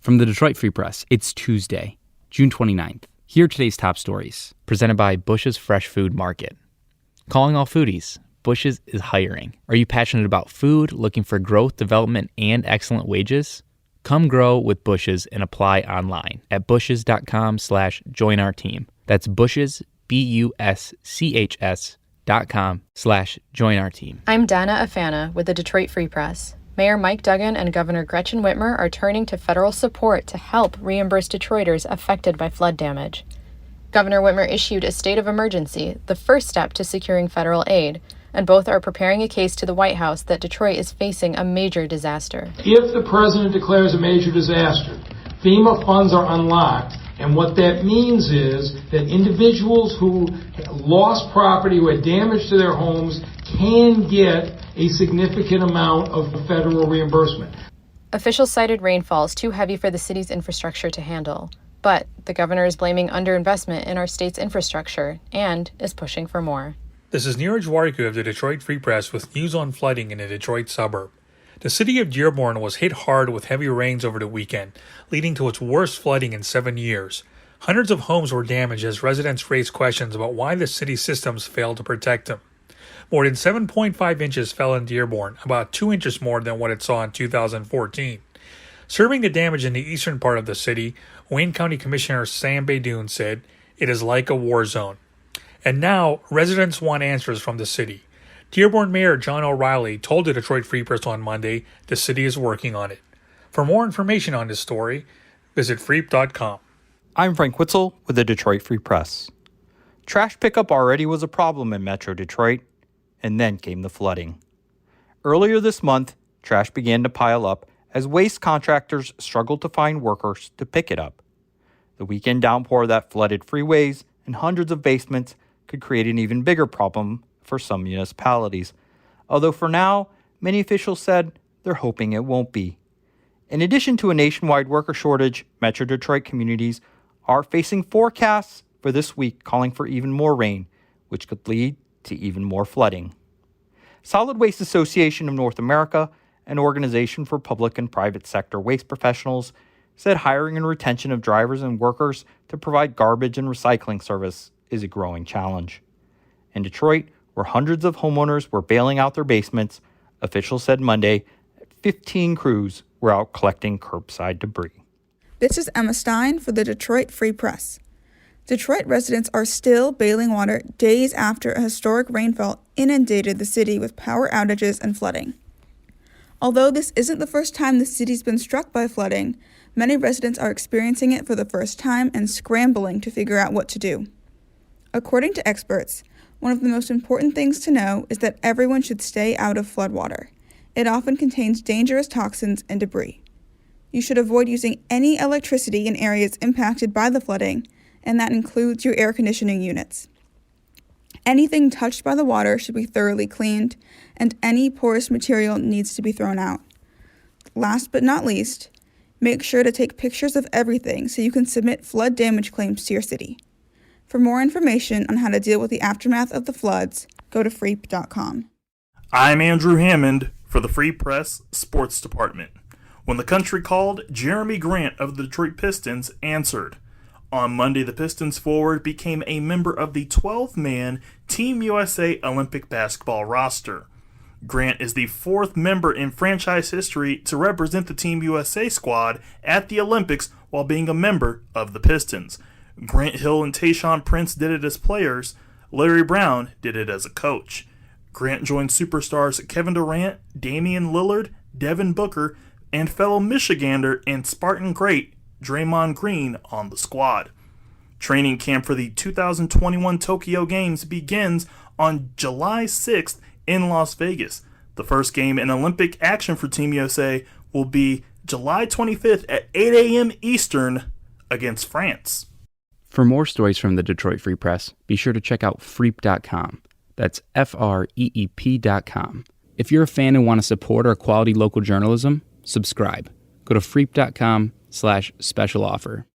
From the Detroit Free Press, it's Tuesday, June 29th. Here are today's top stories, presented by Bush's Fresh Food Market. Calling all foodies, Bush's is hiring. Are you passionate about food, looking for growth, development, and excellent wages? Come grow with Bush's and apply online at bushes.com/join our team. That's Bush's, BUSCHS.com/join our team. I'm Dana Afana with the Detroit Free Press. Mayor Mike Duggan and Governor Gretchen Whitmer are turning to federal support to help reimburse Detroiters affected by flood damage. Governor Whitmer issued a state of emergency, the first step to securing federal aid, and both are preparing a case to the White House that Detroit is facing a major disaster. If the president declares a major disaster, FEMA funds are unlocked, and what that means is that individuals who lost property, who had damage to their homes, can get a significant amount of federal reimbursement. Officials cited rainfalls too heavy for the city's infrastructure to handle, but the governor is blaming underinvestment in our state's infrastructure and is pushing for more. This is Neeraj Warikoo of the Detroit Free Press with news on flooding in a Detroit suburb. The city of Dearborn was hit hard with heavy rains over the weekend, leading to its worst flooding in 7 years. Hundreds of homes were damaged as residents raised questions about why the city's systems failed to protect them. More than 7.5 inches fell in Dearborn, about 2 inches more than what it saw in 2014. Surveying the damage in the eastern part of the city, Wayne County Commissioner Sam Baydoun said, "It is like a war zone." And now, residents want answers from the city. Dearborn Mayor John O'Reilly told the Detroit Free Press on Monday the city is working on it. For more information on this story, visit freep.com. I'm Frank Witzel with the Detroit Free Press. Trash pickup already was a problem in Metro Detroit, and then came the flooding. Earlier this month, trash began to pile up as waste contractors struggled to find workers to pick it up. The weekend downpour that flooded freeways and hundreds of basements could create an even bigger problem for some municipalities, although for now, many officials said they're hoping it won't be. In addition to a nationwide worker shortage, Metro Detroit communities are facing forecasts for this week calling for even more rain, which could lead to even more flooding. Solid Waste Association of North America, an organization for public and private sector waste professionals, said hiring and retention of drivers and workers to provide garbage and recycling service is a growing challenge. In Detroit, where hundreds of homeowners were bailing out their basements, officials said Monday 15 crews were out collecting curbside debris. This is Emma Stein for the Detroit Free Press. Detroit residents are still bailing water days after a historic rainfall inundated the city with power outages and flooding. Although this isn't the first time the city's been struck by flooding, many residents are experiencing it for the first time and scrambling to figure out what to do. According to experts, one of the most important things to know is that everyone should stay out of floodwater. It often contains dangerous toxins and debris. You should avoid using any electricity in areas impacted by the flooding, and that includes your air conditioning units. Anything touched by the water should be thoroughly cleaned, and any porous material needs to be thrown out. Last but not least, make sure to take pictures of everything so you can submit flood damage claims to your city. For more information on how to deal with the aftermath of the floods, go to freep.com. I'm Andrew Hammond for the Free Press Sports Department. When the country called, Jerami Grant of the Detroit Pistons answered. On Monday, the Pistons forward became a member of the 12-man Team USA Olympic basketball roster. Grant is the fourth member in franchise history to represent the Team USA squad at the Olympics while being a member of the Pistons. Grant Hill and Tayshaun Prince did it as players. Larry Brown did it as a coach. Grant joined superstars Kevin Durant, Damian Lillard, Devin Booker, and fellow Michigander and Spartan great Draymond Green on the squad. Training camp for the 2021 Tokyo Games begins on July 6th in Las Vegas. The first game in Olympic action for Team USA will be July 25th at 8 a.m. Eastern against France. For more stories from the Detroit Free Press, be sure to check out freep.com. That's FREEP.com. If you're a fan and want to support our quality local journalism, subscribe. Go to freep.com/special offer.